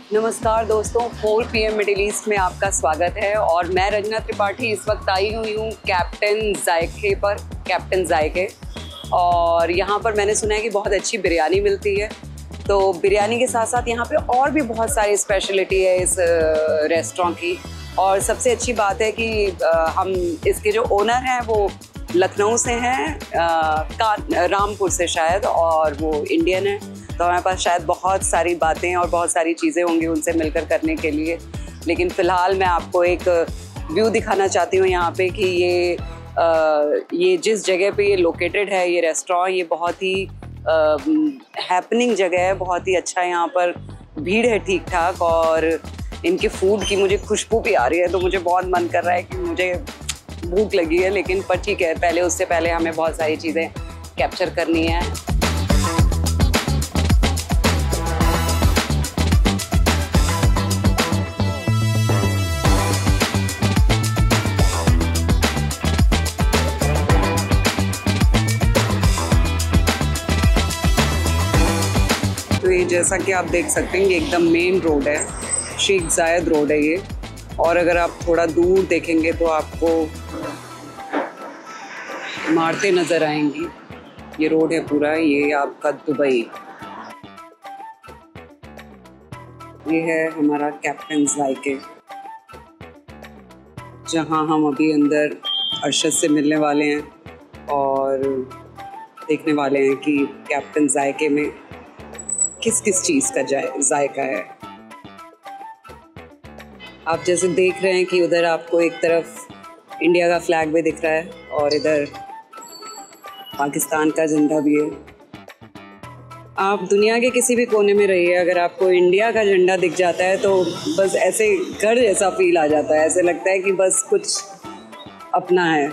नमस्कार दोस्तों, 4 PM middle east में आपका स्वागत है और मैं रंजना त्रिपाठी इस वक्त आई हुई हूँ कैप्टन जायके पर, कैप्टन जायके। और यहाँ पर मैंने सुना है कि बहुत अच्छी बिरयानी मिलती है। तो बिरयानी के साथ साथ यहाँ पे और भी बहुत सारी स्पेशलिटी है इस रेस्टोरेंट की। और सबसे अच्छी बात है कि हम इसके जो ओनर हैं वो लखनऊ से हैं, रामपुर से शायद, और वो इंडियन है। तो हमारे पास शायद बहुत सारी बातें और बहुत सारी चीज़ें होंगी उनसे मिलकर करने के लिए। लेकिन फ़िलहाल मैं आपको एक व्यू दिखाना चाहती हूँ यहाँ पे कि ये जिस जगह पे ये लोकेटेड है, ये रेस्टोरेंट, ये बहुत ही हैपनिंग जगह है, बहुत ही अच्छा है। यहाँ पर भीड़ है ठीक ठाक और इनके फूड की मुझे खुशबू भी आ रही है, तो मुझे बहुत मन कर रहा है कि मुझे भूख लगी है। लेकिन पर ठीक है, पहले उससे पहले हमें बहुत सारी चीज़ें कैप्चर करनी है। तो ये जैसा कि आप देख सकते हैं, ये एकदम मेन रोड है, शेख जायद रोड है ये। और अगर आप थोड़ा दूर देखेंगे तो आपको इमारतें नज़र आएंगी। ये रोड है पूरा, ये आपका दुबई। ये है हमारा कैप्टन जायके, जहां हम अभी अंदर अरशद से मिलने वाले हैं और देखने वाले हैं कि कैप्टन जायके में किस किस चीज़ का जायका है। आप जैसे देख रहे हैं कि उधर आपको एक तरफ इंडिया का फ्लैग भी दिख रहा है और इधर पाकिस्तान का झंडा भी है। आप दुनिया के किसी भी कोने में रहिए, अगर आपको इंडिया का झंडा दिख जाता है तो बस ऐसे घर जैसा फील आ जाता है। ऐसे लगता है कि बस कुछ अपना है,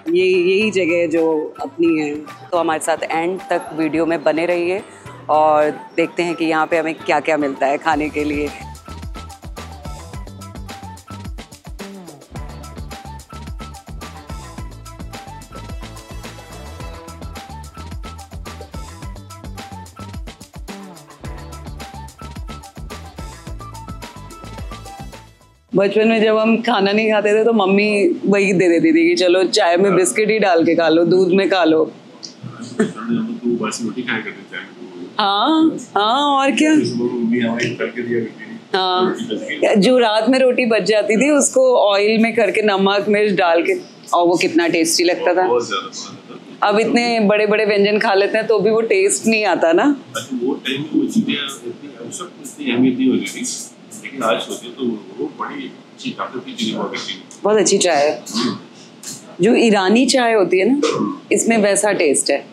यही जगह जो अपनी है। तो हमारे साथ एंड तक वीडियो में बने रहिए और देखते हैं कि यहाँ पे हमें क्या क्या मिलता है खाने के लिए। बचपन में जब हम खाना नहीं खाते थे तो मम्मी वही दे देती थी कि चलो चाय में बिस्किट ही डाल के खा लो, दूध में खा लो। हाँ हाँ, और क्या। हाँ, जो रात में रोटी बच जाती थी उसको ऑयल में करके नमक मिर्च डाल के, और वो कितना टेस्टी लगता था। अब इतने बड़े बड़े व्यंजन खा लेते हैं तो भी वो टेस्ट नहीं आता ना। वो टाइम में वो चीजें इतनी अहमियत नहीं होती थी, लेकिन आज सोचे तो वो बड़ी अच्छी ताकत की चीजें हुआ करती थी। बहुत अच्छी चाय है, जो ईरानी चाय होती है ना, इसमें वैसा टेस्ट है।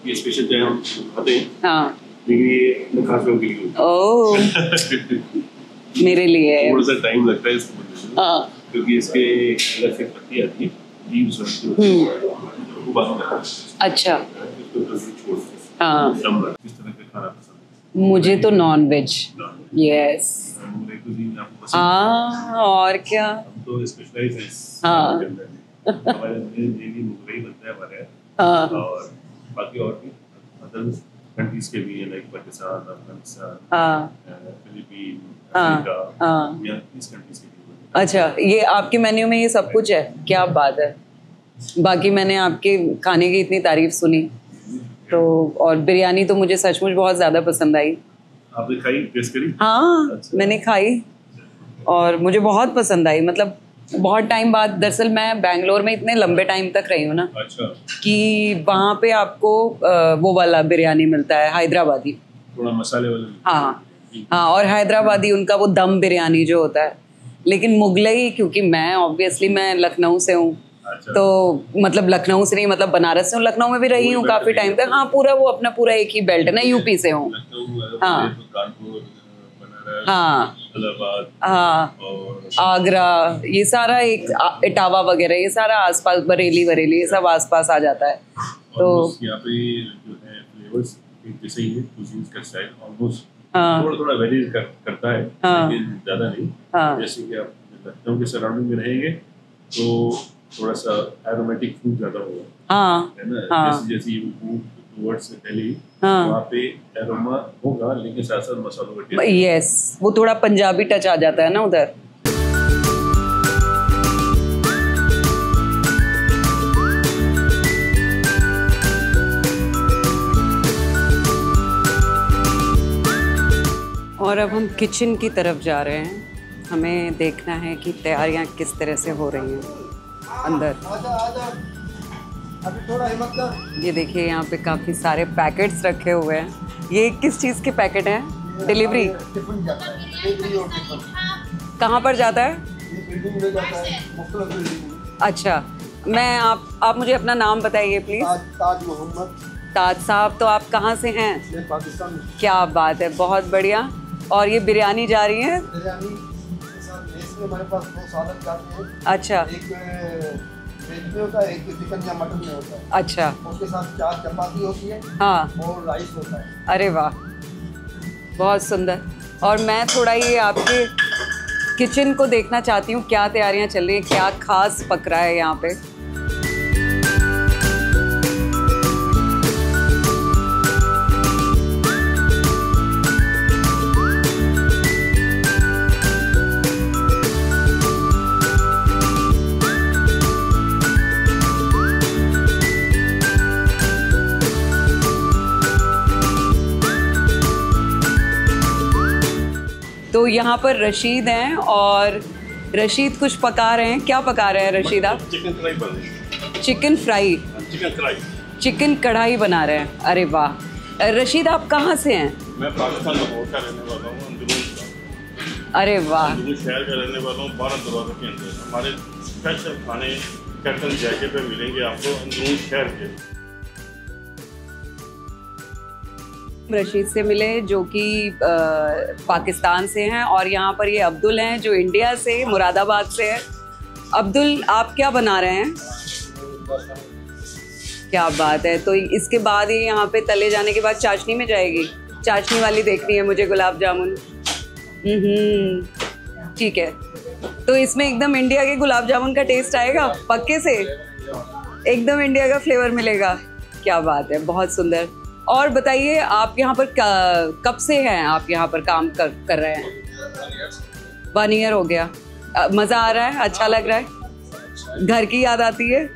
ये स्पेशल चाय हम खाते हैं। हाँ, ये खास लोगों के लिए। ओह, मेरे लिए थोड़ा सा टाइम लगता है इसको बनने में। हाँ, क्योंकि इसके अलग से पत्ती आती है, लीव्स आती है, वो बाद में। अच्छा, हाँ। किस तरह का खाना पसंद है? मुझे तो नॉन वेज। यस। हाँ, और क्या। हम तो स्पेशलाइज हैं। हाँ। हमारे डेली मुगलई बनता है हमारे। हाँ। और बाकी और भी अदर कंट्रीज के भी हैं, like Pakistan, Afghanistan, Philippine, Africa, या इस कंट्रीज के भी। अच्छा, ये आपके मेन्यू में ये सब कुछ है? क्या बात है। बाकी मैंने आपके खाने की इतनी तारीफ सुनी तो, और बिरयानी तो मुझे सचमुच बहुत ज़्यादा पसंद आई। आपने खाई, टेस्ट करी? हाँ, अच्छा। मैंने खाई और मुझे बहुत पसंद आई। मतलब बहुत टाइम बाद, दरअसल मैं बैंगलोर में इतने लंबे टाइम तक रही हूँ ना। अच्छा। कि वहाँ पे आपको वो वाला बिरयानी मिलता है, हैदराबादी, थोड़ा मसाले वाला। हाँ हाँ, और हैदराबादी उनका वो दम बिरयानी जो होता है। लेकिन मुगलई, क्योंकि मैं ऑब्वियसली मैं लखनऊ से हूँ। अच्छा। तो मतलब लखनऊ से नहीं, मतलब बनारस से हूँ, लखनऊ में भी रही हूँ काफ़ी टाइम तक। हाँ, पूरा वो अपना पूरा एक ही बेल्ट है ना, यूपी से हूँ। हाँ हाँ हाँ, आगरा, ये सारा एक इटावा वगैरह, ये सारा आसपास, बरेली वरेली, ये सब आसपास आ जाता है। तो यहाँ पे जो है फ्लेवर्स जैसे ही है, कुजीन का स्टाइल ऑलमोस्ट थोड़ा वेरी करता है, लेकिन ज़्यादा नहीं। जैसे कि आप लखनऊ के सराउंडिंग में रहेंगे तो थोड़ा सा एरोमेटिक फूड ज़्यादा होगा, है ना। जैसे जैसे टुवर्ड्स दिल्ली, हाँ। वहाँ पे एरोमा होगा लेकिन साथ साथ मसालों का टेस्ट। यस, वो थोड़ा पंजाबी टच आ जाता है ना उधर। और अब हम किचन की तरफ जा रहे हैं। हमें देखना है कि तैयारियां किस तरह से हो रही हैं अंदर। ये देखिए यहाँ पे काफ़ी सारे पैकेट्स रखे हुए हैं। ये किस चीज़ के पैकेट हैं? डिलीवरी कहाँ पर जाता है? अच्छा, मैं आप मुझे अपना नाम बताइए प्लीज़। ताज मोहम्मद। ताज साहब, तो आप कहाँ से हैं? मैं पाकिस्तान। क्या बात है, बहुत बढ़िया। और ये बिरयानी जा रही है? बिरयानी के साथ मेस में हमारे पास 2 सालन जाते हैं। अच्छा। एक वेज में होता है, एक चिकन या मटन में होता है। अच्छा। उसके साथ 4 चपाती होती है। हाँ। और राइस होता है। अरे वाह, बहुत सुंदर। और मैं थोड़ा ये आपके किचन को देखना चाहती हूँ, क्या तैयारियाँ चल रही हैं, क्या खास पक रहा है यहाँ पे। तो यहाँ पर रशीद हैं और रशीद कुछ पका रहे हैं। क्या पका रहे हैं रशीद आप? चिकन कढ़ाई बन रही है। Chicken fry? चिकन कढ़ाई। चिकन कढ़ाई बना रहे हैं। अरे वाह। रशीद आप कहाँ से हैं? मैं पाकिस्तान लाहौर का रहने वाला हूँ, अंदरून का। अरे वाह। अंदरून शहर का रहने वाला हूँ, 12 दरवाज़ों के अंदर। हमारे स्पेशल खाने कैप्टन जायके पे मिलेंगे आपको अंदरून शहर के। रशीद से मिले जो कि पाकिस्तान से हैं, और यहाँ पर ये अब्दुल हैं जो इंडिया से, मुरादाबाद से है। अब्दुल, आप क्या बना रहे हैं? क्या बात है। तो इसके बाद ये यहाँ पे तले जाने के बाद चाशनी में जाएगी? चाशनी वाली देखनी है मुझे, गुलाब जामुन। ठीक है। तो इसमें एकदम इंडिया के गुलाब जामुन का टेस्ट आएगा, पक्के से एकदम इंडिया का फ्लेवर मिलेगा। क्या बात है, बहुत सुंदर। और बताइए, आप यहाँ पर कब से हैं? आप यहाँ पर काम कर रहे हैं? 1 ईयर हो गया। मज़ा आ रहा है? अच्छा लग रहा है? घर की याद आती है?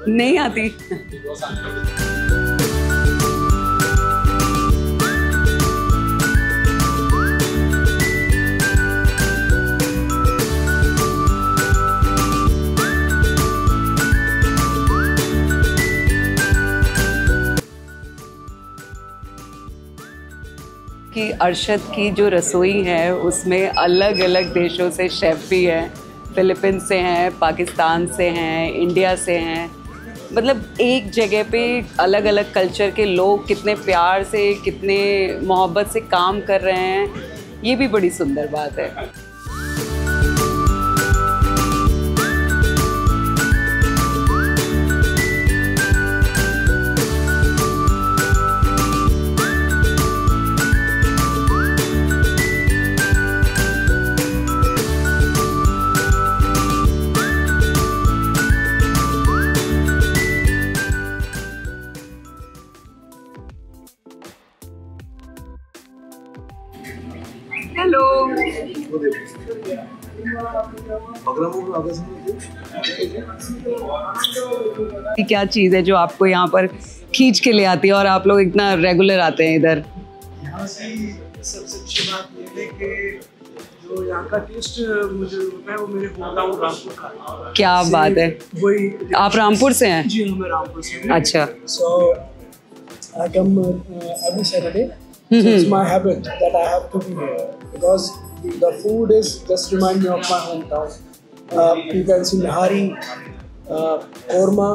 नहीं आती? कि अरशद की जो रसोई है उसमें अलग अलग देशों से शेफ़ भी हैं। फिलीपींस से हैं, पाकिस्तान से हैं, इंडिया से हैं। मतलब एक जगह पे अलग अलग कल्चर के लोग कितने प्यार से, कितने मोहब्बत से काम कर रहे हैं, ये भी बड़ी सुंदर बात है। हेलो। क्या चीज़ है जो आपको यहाँ पर खींच के ले आती है और आप लोग इतना रेगुलर आते हैं इधर? यहाँ से सबसे अच्छी बात ये है कि जो यहाँ का टेस्ट मुझे होता है वो मेरे होता हूँ रामपुर का। क्या बात है। वही। आप रामपुर से हैं? जी हाँ, मैं रामपुर से हूँ। अच्छा। So I come every Saturday. So it's my habit that I have to be here because the food is just remind me of my hometown. You can see nihari, korma,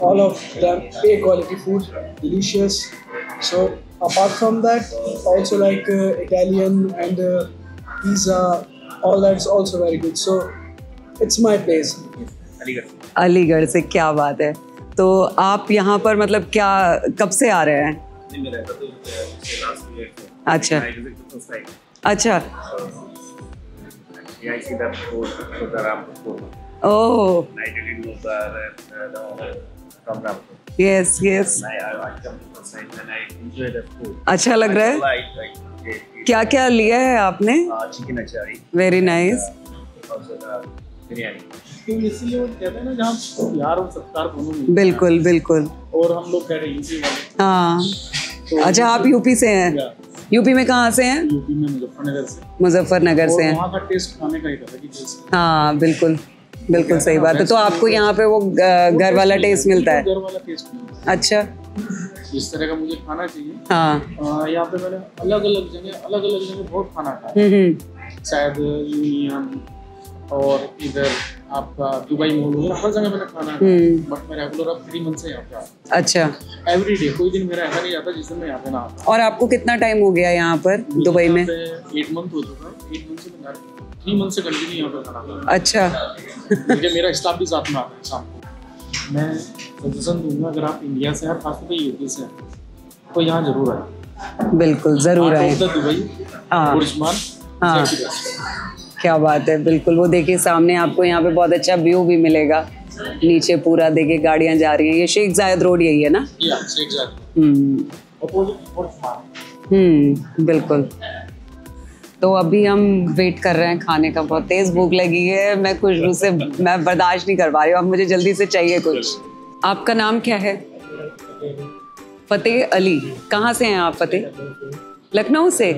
all of them A quality food, delicious. So apart from that, also like Italian and pizza, all that's also very good. So it's my place. Aligarh से। क्या बात है। तो आप यहाँ पर मतलब क्या कब से आ रहे हैं? अच्छा अच्छा। ओह, from Rampur. Yes, yes. I come to the site and I enjoy the food. अच्छा लग रहा है. क्या क्या लिया है आपने? Chicken achari. Very nice. Also the biryani. तो इसलिए वो कहते हैं ना जहाँ प्यार और सत्कार दोनों मिलते हैं। बिल्कुल बिल्कुल. और हम लोग कह रहे हैं यूपी वाले। हाँ. अच्छा आप यूपी से हैं? यूपी में कहाँ से हैं? यूपी में मुजफ्फरनगर से। मुजफ्फरनगर से हैं. वहाँ का टेस्ट खाने का ही था कि टेस्ट। हाँ बिल्कुल बिल्कुल सही बात है. तो आपको यहाँ पे वो घर वाला टेस्ट मिलता है? घर वाला टेस्ट मिलता है। अच्छा. इस तरह का मुझे खाना चाहिए। हाँ. यहाँ पे मैंने अलग अलग जगह बहुत खाना खाया। शायद यूनियन और इधर आपका दुबई मॉल वगैरह हर जगह मैंने खाना खाया। बट मैं रेगुलर अब 3 मंथ से यहाँ पे आता। अच्छा. एवरी डे कोई दिन मेरा ऐसा नहीं जाता जिस दिन मैं यहाँ पे ना आता। और आपको कितना टाइम हो गया यहाँ पर दुबई में? 8 मंथ हो चुका है। 8 मंथ से मैं 3 मंथ से कंटिन्यू यहाँ पे खाना खा रहा हूँ। अच्छा. क्योंकि मेरा स्टाफ भी साथ में आता है शाम को। मैं सजेशन दूंगा अगर आप इंडिया से हैं खासतौर पे यूपी से हैं तो यहाँ जरूर आए। बिल्कुल जरूर आए. दुबई, हाँ. बुर्जमान, हाँ. क्या बात है. बिल्कुल वो देखिए सामने आपको यहाँ पे बहुत अच्छा व्यू भी मिलेगा. नीचे पूरा देखिए गाड़ियाँ जा रही हैं. ये शेख जायद रोड यही है ना? बिल्कुल. तो अभी हम वेट कर रहे हैं खाने का. बहुत तेज भूख लगी है. मैं खुशबू से मैं बर्दाश्त नहीं कर पा रही हूँ. अब मुझे जल्दी से चाहिए कुछ. आपका नाम क्या है? फतेह अली. कहाँ से हैं आप फतेह? लखनऊ से.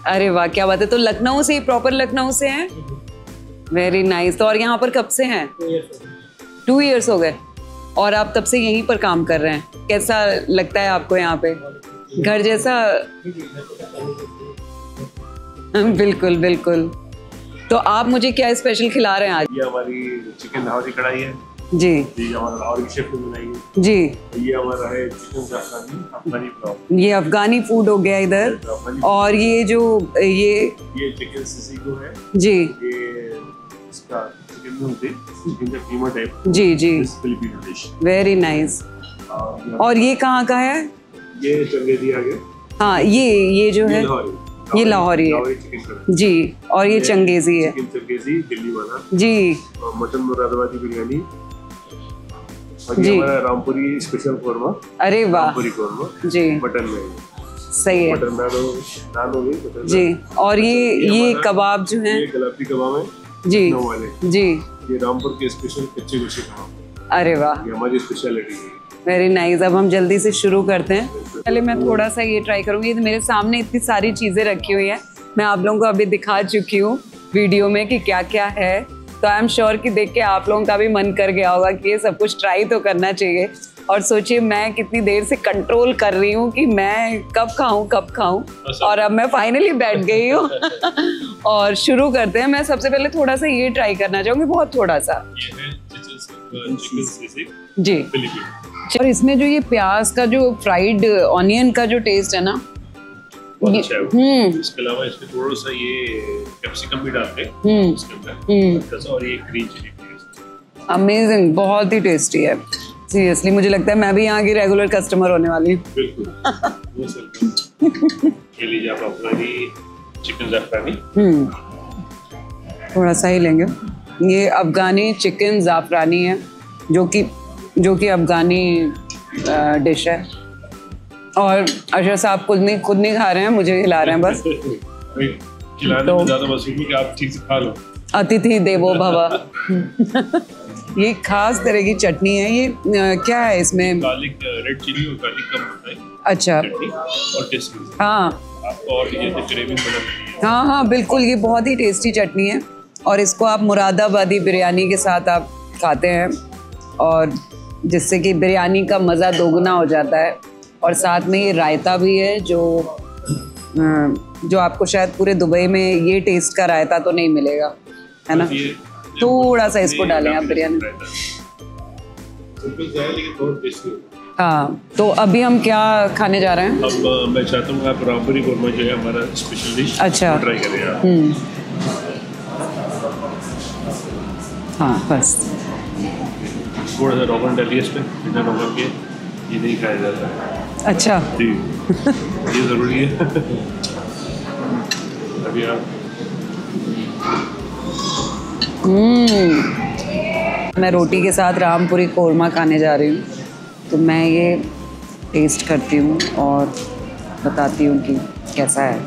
अरे वाह क्या बात है. तो लखनऊ से ही प्रॉपर लखनऊ से हैं? Very nice. तो और यहाँ पर कब से हैं? 2 इयर्स हो गए. और आप तब से यहीं पर काम कर रहे हैं. कैसा लगता है आपको यहाँ पे? घर जैसा? बिल्कुल बिल्कुल. तो आप मुझे क्या स्पेशल खिला रहे हैं आज? ये हमारी चिकन लाहौरी कढ़ाई है जी. ये हमारा लाहौरी शेफ ने बनाई है जी. ये हमारा है चिकन जाफरानी अफगानी पुलाव. ये अफगानी फूड हो गया इधर. और ये जो ये चिकन सिसीगो है जी. ये इसका चिकन में होते चिकन का कीमा टाइप. जी जी. Filipino dish. Very nice. और ये कहाँ का है? ये चंगेजी आ गया. हाँ ये जो है ये लाहौरी है जी. और ये चंगेजी है. चिकन चंगेजी दिल्ली वाला जी. मटन मुरादाबादी बिरयानी. और ये हमारा रामपुरी स्पेशल कोरमा. अरे वाह. रामपुरी कोरमा जी. मटन में सही है. मटन नान हो गई जी. और ये कबाब जो है ये गुलाबी कबाब है जी वाले जी. ये रामपुर के स्पेशल कच्चे गोश्त कबाब. अरे वाह. ये हमारी स्पेशलिटी है. Very nice. अब हम जल्दी से शुरू करते हैं. पहले मैं थोड़ा सा ये ट्राई करूँगी. मेरे सामने इतनी सारी चीज़ें रखी हुई हैं. मैं आप लोगों को अभी दिखा चुकी हूँ वीडियो में कि क्या क्या है. तो आई एम श्योर कि देख के आप लोगों का भी मन कर गया होगा कि ये सब कुछ ट्राई तो करना चाहिए. और सोचिए मैं कितनी देर से कंट्रोल कर रही हूँ कि मैं कब खाऊं. और अब मैं फाइनली बैठ गई हूँ. और शुरू करते हैं. मैं सबसे पहले थोड़ा सा ये ट्राई करना चाहूँगी. बहुत थोड़ा सा जी. और इसमें जो ये प्याज का जो फ्राइड ऑनियन का जो टेस्ट है ना अच्छा है. इसके अलावा इसमें थोड़ा सा ये कैप्सिकम भी डालते हैं इसके अंदर. और ये ग्रीन चिली पेस्ट. अमेजिंग. बहुत ही टेस्टी है. सीरियसली मुझे लगता है मैं भी यहाँ की रेगुलर कस्टमर होने वाली हूँ. बिल्कुल. ये लीजिए आप अपनी चिकन जाफरानी. थोड़ा सा ही लेंगे. ये अफगानी चिकन जाफरानी है जो कि अफगानी डिश है. और अशर साहब खुद नहीं खा रहे हैं. मुझे खिला रहे हैं बस. खिलाने में ज़्यादा मशहूर है कि आप ठीक से खा लो. अतिथि देवो भव. ये खास तरह की चटनी है. ये क्या है इसमें? गार्लिक रेड चिली और गार्लिक कम होता है. अच्छा. और टेस्टी. हाँ आपको और ग्रेवी बना. हाँ बिल्कुल. ये बहुत ही टेस्टी चटनी है. और इसको आप मुरादाबादी बिरयानी के साथ आप खाते हैं और जिससे कि बिरयानी का मज़ा दोगुना हो जाता है. और साथ में ये रायता भी है जो आपको शायद पूरे दुबई में ये टेस्ट का रायता तो नहीं मिलेगा है ना. थोड़ा सा इसको डालें आप बिरयानी. हाँ. तो अभी हम क्या खाने जा रहे हैं? अब मैं चाहता हूँ आप रामपुरी कोरमा जो है हमारा स्पेशल डिश. अच्छा. ट्राई करें आप. हाँ बस थोड़ा सा रोगन डालिए इस पे. बिना रोगन के ये नहीं खाया जाता है. अच्छा जी. ये ज़रूरी है. अभी आप मैं रोटी के साथ रामपुरी कोरमा खाने जा रही हूँ, तो मैं ये टेस्ट करती हूँ और बताती हूँ कि कैसा है।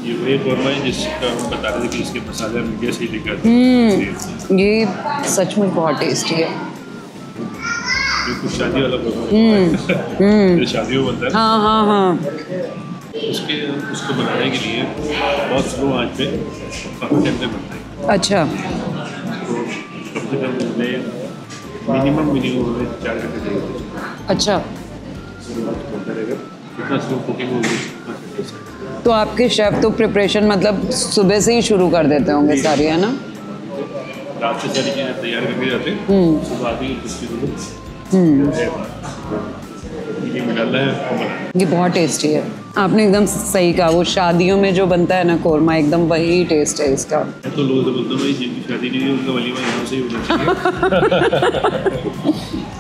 ये वही कोरमा है जिसका हम बता रहे थे कि इसके मसाले हम इंडिया से ही लेकर आते हैं। ये सचमुच बहुत टेस्टी है। ये कुछ शादी वाला कोरमा है, शादियों में बनता है। हाँ हाँ हाँ। उसको बनाने के लिए बहुत स्लो आंच पे काफ़ी टाइम तक बनता है। अच्छा। तो कम से कम मिनिमम हमें 4 घंटे चाहिए। अच्छा, बनता रहेगा, इतना स्लो कुकिंग होगी। तो आपके शेफ तो प्रिपरेशन मतलब सुबह से ही शुरू कर देते होंगे सारी, है ना? रात से सारी चीज़ें तैयार करके जाते हैं, सुबह आती है कुछ चीज़ों में डालना है और बनाना है। ये बहुत टेस्टी है। आपने एकदम सही कहा, वो शादियों में जो बनता है ना कोरमा, एकदम वही टेस्ट है इसका। मैं तो लोगों से बोलता हूँ भाई जिनकी शादी नहीं हुई उनका वलीमा यहाँ से ही होना चाहिए।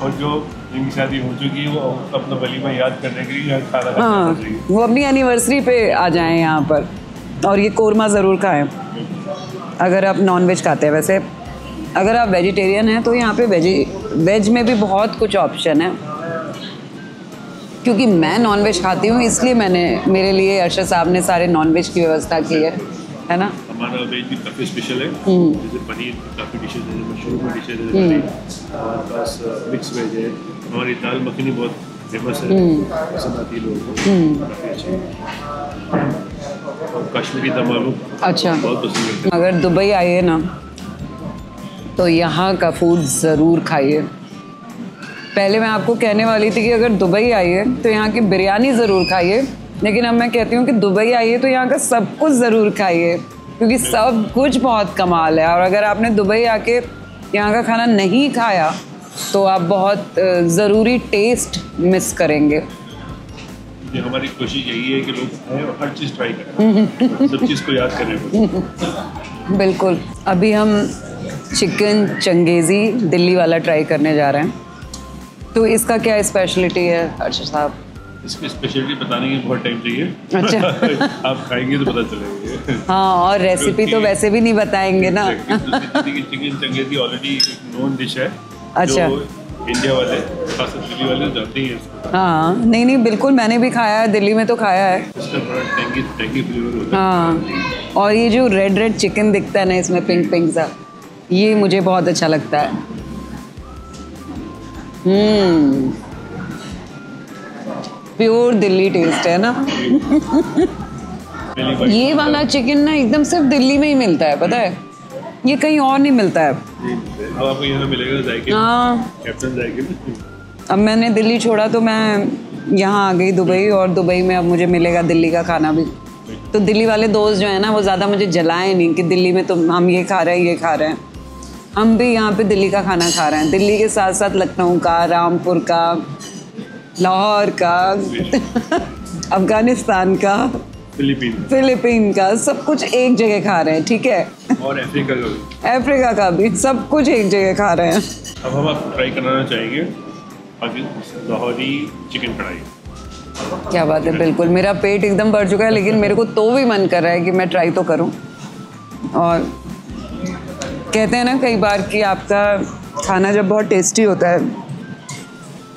और जो जिनकी शादी हो चुकी है वो अपना वलीमा याद करने के लिए यहाँ खाना खाना चाहिए। वो अपनी एनिवर्सरी पे आ जाएं यहाँ पर और ये कोरमा ज़रूर खाएं अगर आप नॉनवेज खाते हैं। वैसे अगर आप वेजिटेरियन हैं तो यहाँ पे वेज में भी बहुत कुछ ऑप्शन है, क्योंकि मैं नॉनवेज खाती हूँ इसलिए मेरे लिए अरशद साहब ने सारे नॉनवेज की व्यवस्था की है ना। हमारा वेज भी काफ़ी स्पेशल है, जैसे पनीर की काफ़ी डिशेज है, मशरूम की डिशेज है, और प्लस मिक्स वेज है। हमारी दाल मखनी बहुत फेमस है, पसंद आती है लोगों को, काफ़ी अच्छी। और कश्मीरी दम आलू अच्छा बहुत पसंद करते हैं। अगर दुबई आइए ना तो यहाँ का फूड ज़रूर खाइए। पहले मैं आपको कहने वाली थी कि अगर दुबई आइए तो यहाँ की बिरयानी ज़रूर खाइए, लेकिन अब मैं कहती हूँ कि दुबई आइए तो यहाँ का सब कुछ ज़रूर खाइए, क्योंकि सब कुछ बहुत कमाल है। और अगर आपने दुबई आके यहाँ का खाना नहीं खाया तो आप बहुत ज़रूरी टेस्ट मिस करेंगे। हमारी कोशिश यही है कि लोग आए और हर चीज़ ट्राई करें, सब चीज़ को याद करें। बिल्कुल। अभी हम चिकन चंगेज़ी दिल्ली वाला ट्राई करने जा रहे हैं, तो इसका क्या स्पेशलिटी है अरशद साहब? इसकी स्पेशलिटी बताने की बहुत टाइम चाहिए। अच्छा। आप खाएंगे तो पता चलेगा। हाँ, और रेसिपी तो वैसे भी नहीं बताएंगे ना। चिकन चंगेज़ी ऑलरेडी एक नोन डिश है। अच्छा। जो इंडिया वाले खासकर दिल्ली वाले जानते ही हैं इसको। हाँ, नहीं बिल्कुल, मैंने भी खाया है, दिल्ली में तो खाया है। इसका बड़ा टैंगी फ्लेवर होता है। हाँ, और ये जो रेड चिकन दिखता है ना इसमें पिंक सा, ये मुझे बहुत अच्छा लगता है। प्योर दिल्ली टेस्ट है ना। ये वाला चिकन ना एकदम सिर्फ दिल्ली में ही मिलता है, पता है, ये कहीं और नहीं मिलता है। अब आपको यहाँ मिलेगा जायके। हाँ, कैप्टन जायके। अब मैंने दिल्ली छोड़ा तो मैं यहाँ आ गई दुबई, और दुबई में अब मुझे मिलेगा दिल्ली का खाना भी। तो दिल्ली वाले दोस्त जो है ना वो ज़्यादा मुझे जलाएं नहीं कि दिल्ली में तो हम ये खा रहे हैं ये खा रहे हैं। हम भी यहाँ पे दिल्ली का खाना खा रहे हैं, दिल्ली के साथ साथ लखनऊ का, रामपुर का, लाहौर का, अफगानिस्तान का, फिलीपीन का, सब कुछ एक जगह खा रहे हैं, ठीक है। और अफ्रीका का भी सब कुछ एक जगह खा रहे हैं। अब हम आपको ट्राई कराना चाहेंगे लाहौरी चिकन कढ़ाई। क्या बात है, बिल्कुल। मेरा पेट एकदम भर चुका है, लेकिन मेरे को तो भी मन कर रहा है कि मैं ट्राई तो करूं। और कहते हैं ना कई बार कि आपका खाना जब बहुत टेस्टी होता है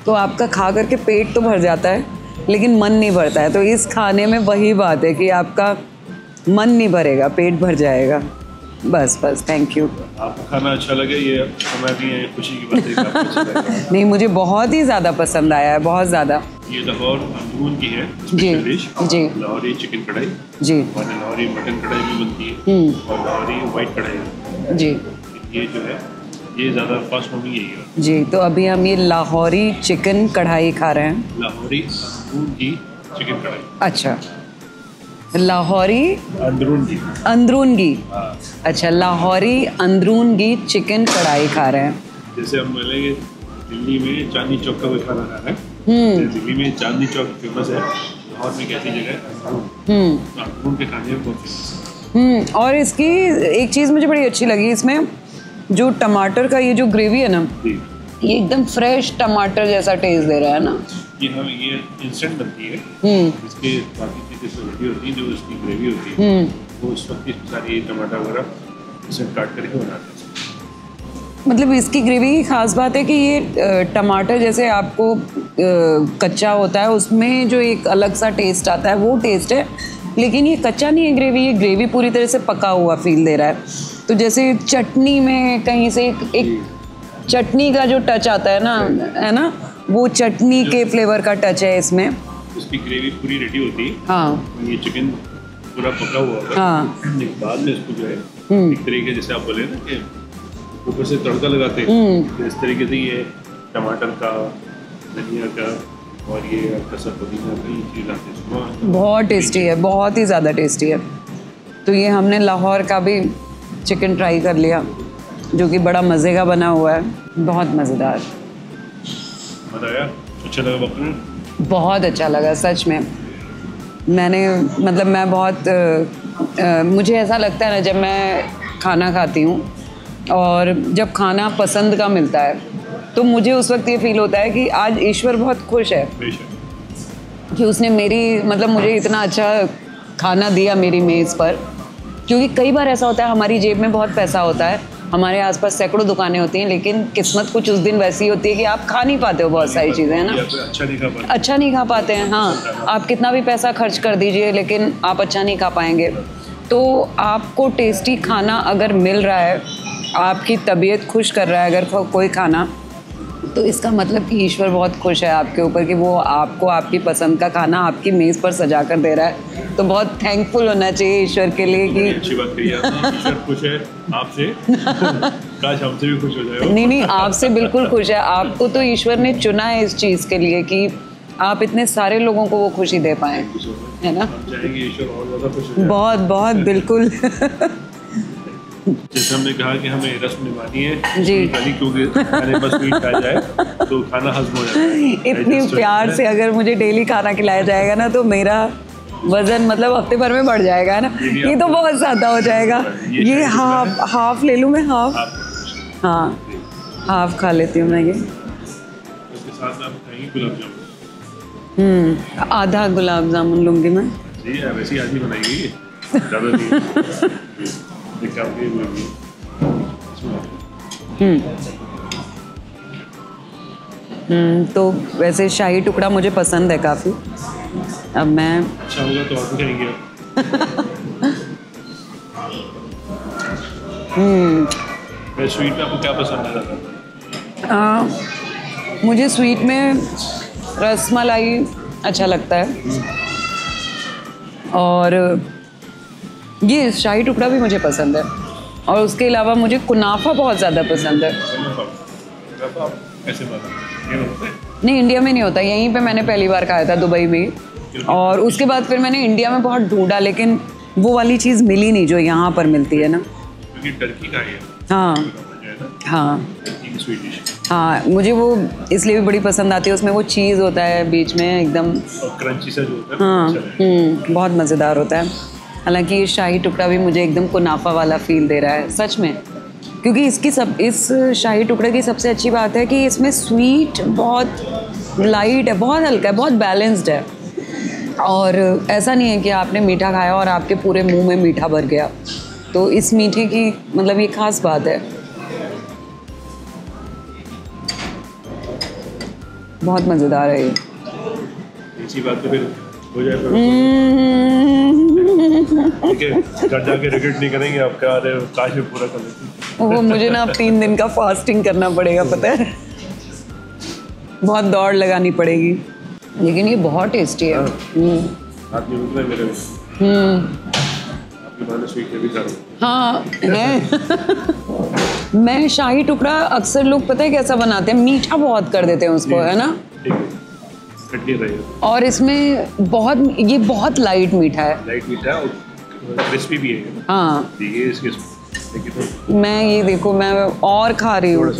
तो आपका खा करके पेट तो भर जाता है लेकिन मन नहीं भरता है। तो इस खाने में वही बात है कि आपका मन नहीं भरेगा, पेट भर जाएगा। बस थैंक यू। आपको खाना अच्छा लगे ये हमारी खुशी की बात है। नहीं, मुझे बहुत ही ज़्यादा पसंद आया है, बहुत ज़्यादा। ये लाहौर अंदरून की है जी डिश। जी। लाहौरी चिकन कढ़ाई जी। और लाहौरी मटन कढ़ाई भी बनती है, और लाहौरी वाइट कढ़ाई जी। ये जो है ये ज़्यादा फास्ट मूविंग यही है जी। तो अभी हम ये लाहौरी चिकन कढ़ाई खा रहे हैं। लाहौरी अंदरून की चिकन कढ़ाई। अच्छा, लाहौरी अंदरून की। अच्छा, लाहौरी अंदरून की चिकन कढ़ाई खा रहे हैं। जैसे हम बोलेंगे दिल्ली में चांदनी चौक का कोई खाना खा रहे हैं, दिल्ली में चांदनी चौक फेमस है, लाहौर में कैसी जगह है अंदरून के खाने में बहुत फेमस है। और इसकी एक चीज़ मुझे बड़ी अच्छी लगी, इसमें जो टमाटर का ये जो ग्रेवी है ना, ये एकदम फ्रेश टमाटर जैसा टेस्ट दे रहा है ना। ये इंस्टेंट बनती है, इसके बाकी चीज़ें रेडी होती है, जो इसकी ग्रेवी होती है वो उस वक्त सारी टमाटर वगैरह इसे काट करके बनाते हैं। मतलब इसकी ग्रेवी की खास बात है कि ये टमाटर जैसे आपको कच्चा होता है उसमें जो एक अलग सा टेस्ट आता है वो टेस्ट है, लेकिन ये कच्चा नहीं है ग्रेवी, ये ग्रेवी पूरी तरह से पका हुआ फील दे रहा है। तो जैसे चटनी में कहीं से एक चटनी का जो टच आता है ना, है ना, वो चटनी के फ्लेवर का टच है इसमें। उसकी ग्रेवी पूरी रेडी होती है। हाँ, ये चिकन पूरा पका हुआ होगा। हाँ, बाद में इसको जो है एक तरीके जैसे आप बोले ना कि ऊपर से तड़का लगाते हैं, तो इस तरीके से ये टमाटर का, धनिया का और ये आपका सब पुदीना का ये चीज़ आते हैं। बहुत टेस्टी है, बहुत ही ज़्यादा टेस्टी है। तो ये हमने लाहौर का भी चिकन ट्राई कर लिया जो कि बड़ा मज़े का बना हुआ है, बहुत मज़ेदार। मज़ा आया? अच्छा लगा बापू? बहुत अच्छा लगा सच में। मैंने मतलब मैं बहुत मुझे ऐसा लगता है ना जब मैं खाना खाती हूँ और जब खाना पसंद का मिलता है तो मुझे उस वक्त ये फील होता है कि आज ईश्वर बहुत खुश है कि उसने मेरी मतलब मुझे इतना अच्छा खाना दिया मेरी मेज़ पर। क्योंकि कई बार ऐसा होता है हमारी जेब में बहुत पैसा होता है, हमारे आसपास सैकड़ों दुकानें होती हैं, लेकिन किस्मत कुछ उस दिन वैसी होती है कि आप खा नहीं पाते हो बहुत सारी चीज़ें, है ना, अच्छा नहीं खा पाते हैं। हाँ, आप कितना भी पैसा खर्च कर दीजिए लेकिन आप अच्छा नहीं खा पाएंगे। तो आपको टेस्टी खाना अगर मिल रहा है, आपकी तबीयत खुश कर रहा है अगर कोई खाना, तो इसका मतलब कि ईश्वर बहुत खुश है आपके ऊपर कि वो आपको आपकी पसंद का खाना आपकी मेज़ पर सजा कर दे रहा है। तो बहुत थैंकफुल होना चाहिए ईश्वर के लिए कि अच्छी बात कही आपने, ईश्वर खुश है आपसे। काश हमसे भी खुश हो जाए। नहीं, आपसे बिल्कुल खुश है। आपको तो ईश्वर ने चुना है इस चीज़ के लिए कि आप इतने सारे लोगों को वो खुशी दे पाएँ, है ना। हम चाहेंगे ईश्वर और ज़्यादा खुश हो जाए। बहुत बहुत बिल्कुल। जैसे हमने कहा कि हमें रस्म निभानी है जी, क्योंकि खाने पर स्वीट खाया जाए तो खाना हजम हो जाता है। इतनी प्यार से अगर मुझे डेली खाना खिलाया जाएगा ना तो मेरा वजन मतलब हफ्ते भर में बढ़ जाएगा ना। ये तो बहुत ज़्यादा हो जाएगा। ये हाफ ले लूँ मैं, हाफ? हाँ, हाफ खा लेती हूँ मैं ये। उसके साथ आप खाएंगे गुलाब जामुन? आधा गुलाब जामुन लूँगी मैं। जी, वैसे आज ही बनाएंगे, ज़्यादा नहीं। तो वैसे शाही टुकड़ा मुझे पसंद है काफ़ी। अब मैं अच्छा होगा तो और भी खाएंगे। स्वीट में आपको क्या पसंद है? मुझे स्वीट में रसमलाई अच्छा लगता है और ये शाही टुकड़ा भी मुझे पसंद है और उसके अलावा मुझे कुनाफा बहुत ज़्यादा पसंद है। नहीं, इंडिया में नहीं होता, यहीं पे मैंने पहली बार खाया था दुबई में, और उसके बाद फिर मैंने इंडिया में बहुत ढूंढा लेकिन वो वाली चीज़ मिली नहीं जो यहाँ पर मिलती है ना। क्योंकि टर्की का है। हाँ हाँ हाँ, मुझे वो इसलिए भी बड़ी पसंद आती है, उसमें वो चीज़ होता है बीच में एकदम क्रंची सा जो होता है। हाँ, बहुत मज़ेदार होता है। हालांकि ये शाही टुकड़ा भी मुझे एकदम कुनाफा वाला फील दे रहा है सच में, क्योंकि इस शाही टुकड़े की सबसे अच्छी बात है कि इसमें स्वीट बहुत लाइट है, बहुत हल्का है, बहुत बैलेंस्ड है, और ऐसा नहीं है कि आपने मीठा खाया और आपके पूरे मुंह में मीठा भर गया। तो इस मीठे की मतलब ये खास बात है, बहुत मज़ेदार है ये। इसी बात पे फिर हो जाए ठीक है, घर जाके रिग्रेट नहीं करेंगे आपका। अरे काश में पूरा कर लेती। वो मुझे ना अब 3 दिन का फास्टिंग करना पड़ेगा, पता है, बहुत दौड़ लगानी पड़ेगी, लेकिन ये बहुत टेस्टी है। आपने रुकना है मेरे आपकी बात स्वीट भी कर हाँ है। मैं शाही टुकड़ा अक्सर लोग पता है कैसा बनाते हैं, मीठा बहुत कर देते हैं उसको, है ना, और इसमें ये बहुत लाइट मीठा है, लाइट मीठा है और क्रिस्पी भी है। हाँ, इसके मैं ये देखो मैं और खा रही हूँ,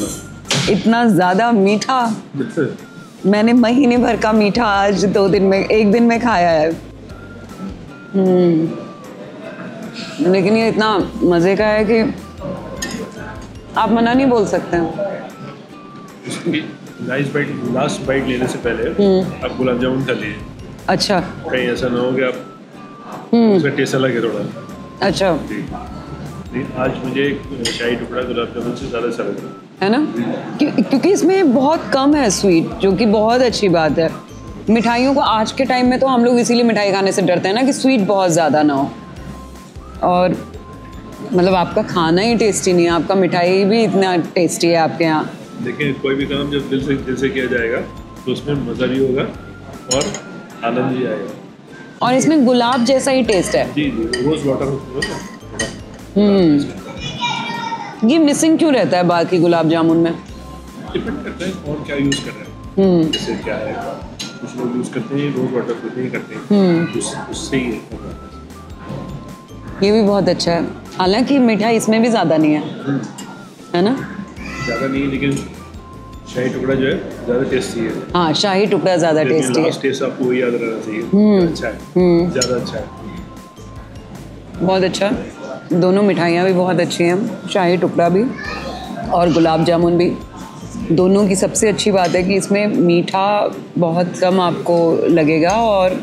इतना ज़्यादा मीठा मैंने महीने भर का मीठा आज 2 दिन में 1 दिन में खाया है। लेकिन ये इतना मज़े का है कि आप मना नहीं बोल सकते हैं। लास्ट बाइट लेने से पहले आप गुलाब जामुन खा लिए। अच्छा, कहीं ऐसा ना हो कि आप उसका टेस्ट अलग है थोड़ा। अच्छा, आज मुझे शाही टुकड़ा गुलाब जामुन से ज़्यादा अच्छा लगा। है ना, क्योंकि इसमें बहुत कम है स्वीट, जो कि बहुत अच्छी बात है। मिठाइयों को आज के टाइम में तो हम लोग इसीलिए मिठाई खाने से डरते हैं ना कि स्वीट बहुत ज़्यादा ना हो। और मतलब आपका खाना ही टेस्टी नहीं है, आपका मिठाई भी इतना टेस्टी है आपके यहाँ। देखिए, कोई भी काम जब दिल से किया जाएगा तो उसमें मज़ा भी होगा और आनंद भी आएगा। और इसमें गुलाब जैसा ही टेस्ट है। जी जी, रोज़ वाटर ये मिसिंग क्यों रहता है बाकी गुलाब जामुन में? डिपेंड करता है और क्या यूज़ कर रहे हैं, जैसे क्या है, कुछ लोग यूज़ करते हैं रोज़ वाटर, कुछ नहीं करते हैं, उससे ही ये भी बहुत अच्छा है। हालांकि मिठाई इसमें भी ज़्यादा नहीं है ना? ज़्यादा नहीं, लेकिन शाही टुकड़ा जो है ज़्यादा टेस्टी है। हाँ, शाही टुकड़ा ज़्यादा टेस्टी है। लास्ट टेस्ट आपको वही याद रहना चाहिए। अच्छा है, ज़्यादा अच्छा है, बहुत अच्छा। दोनों मिठाइयाँ भी बहुत अच्छी हैं, शाही टुकड़ा भी और गुलाब जामुन भी। दोनों की सबसे अच्छी बात है कि इसमें मीठा बहुत कम आपको लगेगा और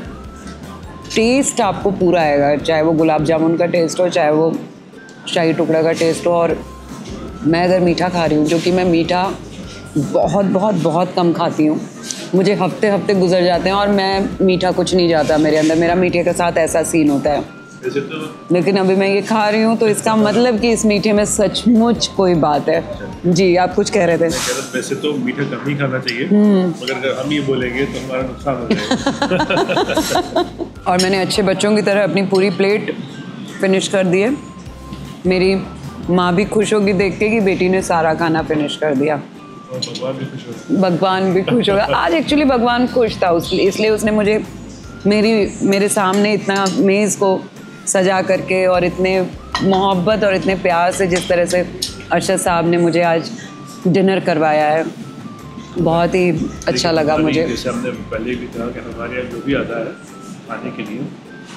टेस्ट आपको पूरा आएगा, चाहे वो गुलाब जामुन का टेस्ट हो, चाहे वो शाही टुकड़ा का टेस्ट हो। और मैं अगर मीठा खा रही हूँ, जो कि मैं मीठा बहुत बहुत बहुत कम खाती हूँ, मुझे हफ्ते हफ्ते गुजर जाते हैं और मैं मीठा कुछ नहीं जाता मेरे अंदर, मेरा मीठे के साथ ऐसा सीन होता है। लेकिन अभी मैं ये खा रही हूँ तो इसका मतलब कि इस मीठे में सचमुच कोई बात है। जी, आप कुछ कह रहे थे? वैसे तो मीठा कम ही खाना चाहिए, मगर अगर हम ये बोलेंगे तो हमारा नुकसान हो जाएगा। और मैंने अच्छे बच्चों की तरह अपनी पूरी प्लेट फिनिश कर दी है। मेरी माँ भी खुश होगी देख के कि बेटी ने सारा खाना फिनिश कर दिया। भगवान भी खुश होगा। आज एक्चुअली भगवान खुश था, इसलिए उसने मुझे मेरे सामने इतना मेज़ को सजा करके और इतने मोहब्बत और इतने प्यार से जिस तरह से अरशद साहब ने मुझे आज डिनर करवाया है, बहुत ही अच्छा लगा मुझे। जैसे हमने पहले भी कहा कि हमारे यहाँ जो भी आता है खाने के लिए,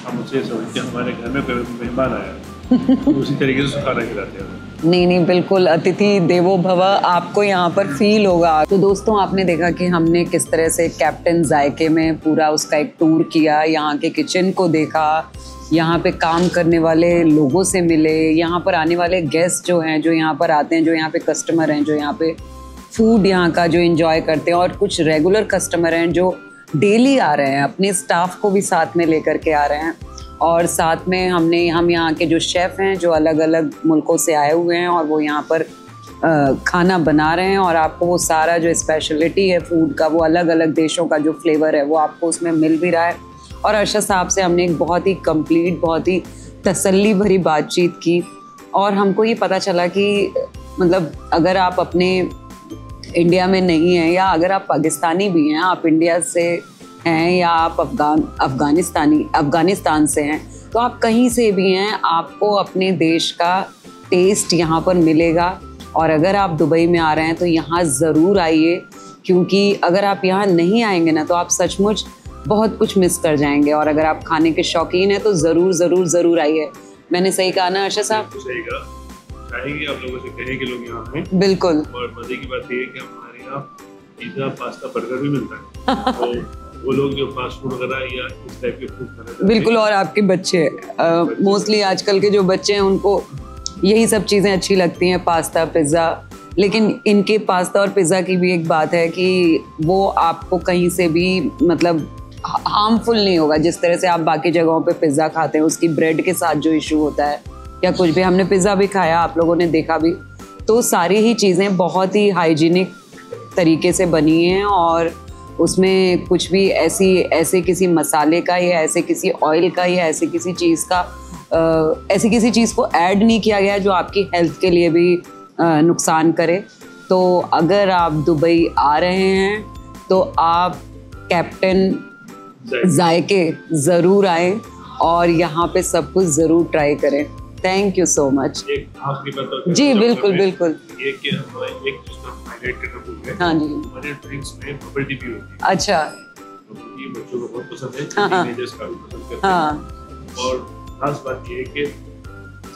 हम उसे समझते हैं हमारे घर में कोई मेहमान आया है, तो उसी तरीके से खाना खिलाते हैं। नहीं, बिल्कुल, अतिथि देवो भव आपको यहाँ पर फील होगा। तो दोस्तों, आपने देखा कि हमने किस तरह से कैप्टन जायके में पूरा उसका एक टूर किया, यहाँ के किचन को देखा, यहाँ पे काम करने वाले लोगों से मिले, यहाँ पर आने वाले गेस्ट जो हैं, जो यहाँ पर आते हैं, जो यहाँ पे कस्टमर हैं, जो यहाँ पे फूड यहाँ का जो एंजॉय करते हैं, और कुछ रेगुलर कस्टमर हैं जो डेली आ रहे हैं, अपने स्टाफ को भी साथ में लेकर के आ रहे हैं। और साथ में हम यहाँ के जो शेफ़ हैं जो अलग अलग मुल्कों से आए हुए हैं और वो यहाँ पर खाना बना रहे हैं, और आपको वो सारा जो स्पेशलिटी है फूड का, वो अलग अलग देशों का जो फ्लेवर है वो आपको उसमें मिल भी रहा है। और अरशद साहब से हमने एक बहुत ही कंप्लीट, बहुत ही तसल्ली भरी बातचीत की, और हमको ये पता चला कि मतलब अगर आप अपने इंडिया में नहीं हैं, या अगर आप पाकिस्तानी भी हैं, आप इंडिया से हैं, या आप अफ़गानिस्तान से हैं, तो आप कहीं से भी हैं, आपको अपने देश का टेस्ट यहाँ पर मिलेगा। और अगर आप दुबई में आ रहे हैं तो यहाँ ज़रूर आइए, क्योंकि अगर आप यहाँ नहीं आएंगे ना तो आप सचमुच बहुत कुछ मिस कर जाएंगे। और अगर आप खाने के शौकीन हैं तो ज़रूर ज़रूर ज़रूर आइए। मैंने सही कहा ना अरशद साहब? सही कहा, चाहेंगे आप लोगों से कहें कि लोग यहाँ आएं। बिल्कुल। और मज़े की बात ये है कि हमारे यहाँ पिज़्ज़ा, पास्ता, बर्गर भी मिलता है। तो वो लोग जो फास्ट फूड वगैरह या इस टाइप के फूड खाना, बिल्कुल। और आपके बच्चे मोस्टली आजकल के जो बच्चे हैं उनको यही सब चीज़ें अच्छी लगती हैं, पास्ता, पिज़्ज़ा। लेकिन इनके पास्ता और पिज़्ज़ा की भी एक बात है कि वो आपको कहीं से भी मतलब हार्मफुल नहीं होगा। जिस तरह से आप बाकी जगहों पे पिज़्ज़ा खाते हैं, उसकी ब्रेड के साथ जो इशू होता है या कुछ भी, हमने पिज़्ज़ा भी खाया, आप लोगों ने देखा भी, तो सारी ही चीज़ें बहुत ही हाइजीनिक तरीके से बनी हैं, और उसमें कुछ भी ऐसे किसी मसाले का या ऐसे किसी ऑयल का या ऐसे किसी चीज़ का ऐसी किसी चीज़ को ऐड नहीं किया गया जो आपकी हेल्थ के लिए भी नुकसान करे। तो अगर आप दुबई आ रहे हैं तो आप कैप्टन जायके ज़रूर आएँ और यहाँ पे सब कुछ ज़रूर ट्राई करें। Thank you so much. एक आखिरी बात जी बिल्कुल बिल्कुल। ये कि हम एक चीज़ का हाईलाइट करना भूल गए। हाँ जी। हमारे ड्रिंक्स में बबल टी भी होती है। अच्छा। तो ये बच्चों को बहुत पसंद है, हाँ। टीनेजर्स का भी पसंद करते हैं। हाँ। और खास बात ये है कि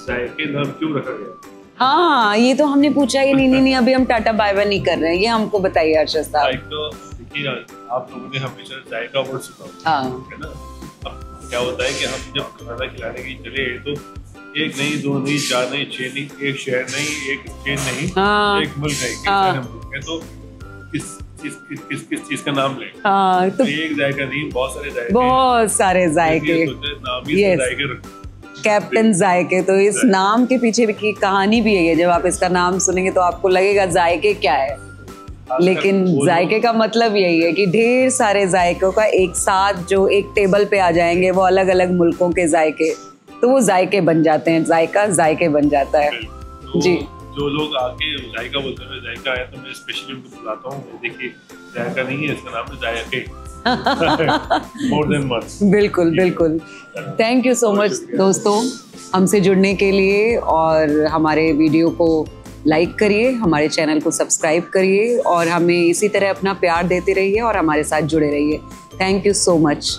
जायके नाम क्यों रखा गया? हाँ, ये तो हमने पूछा ही नहीं, अभी हम टाटा बाय बाय नहीं कर रहे हैं, ये हमको बताइए अरशद साहब। तो देखिए, आप लोगों ने हमेशा जायका वर्ड सुना हाँ। है ना। अब क्या होता है कि हम जब खाना खिलाने की चले तो एक नहीं, दो नहीं, चार नहीं, छह नहीं, एक शहर नहीं, एक चेन नहीं, एक मुल्क नहीं, किस मुल्क है तो किस चीज का नाम ले? तो एक जायका नहीं, बहुत सारे जायके, बहुत सारे जायके, नाम ही जायके रखो। कैप्टन जायके। तो इस नाम के पीछे की कहानी भी है, जब आप इसका नाम सुनेंगे तो आपको लगेगा जायके क्या है, लेकिन जायके का मतलब यही है कि ढेर सारे जायकों का एक साथ जो एक टेबल पे आ जाएंगे, वो अलग अलग मुल्कों के जायके, तो वो जायके बन जाते हैं, जायका जायके बन जाता है। तो जी, जो लोग आके जायका बोलते हैं जायका है, तो मैं स्पेशली उनको बुलाता हूँ, देखिए जायका नहीं है, इसका नाम है जायके। More than one. बिल्कुल बिल्कुल। थैंक यू सो मच दोस्तों हमसे जुड़ने के लिए, और हमारे वीडियो को लाइक करिए, हमारे चैनल को सब्सक्राइब करिए और हमें इसी तरह अपना प्यार देते रहिए और हमारे साथ जुड़े रहिए। Thank you so much.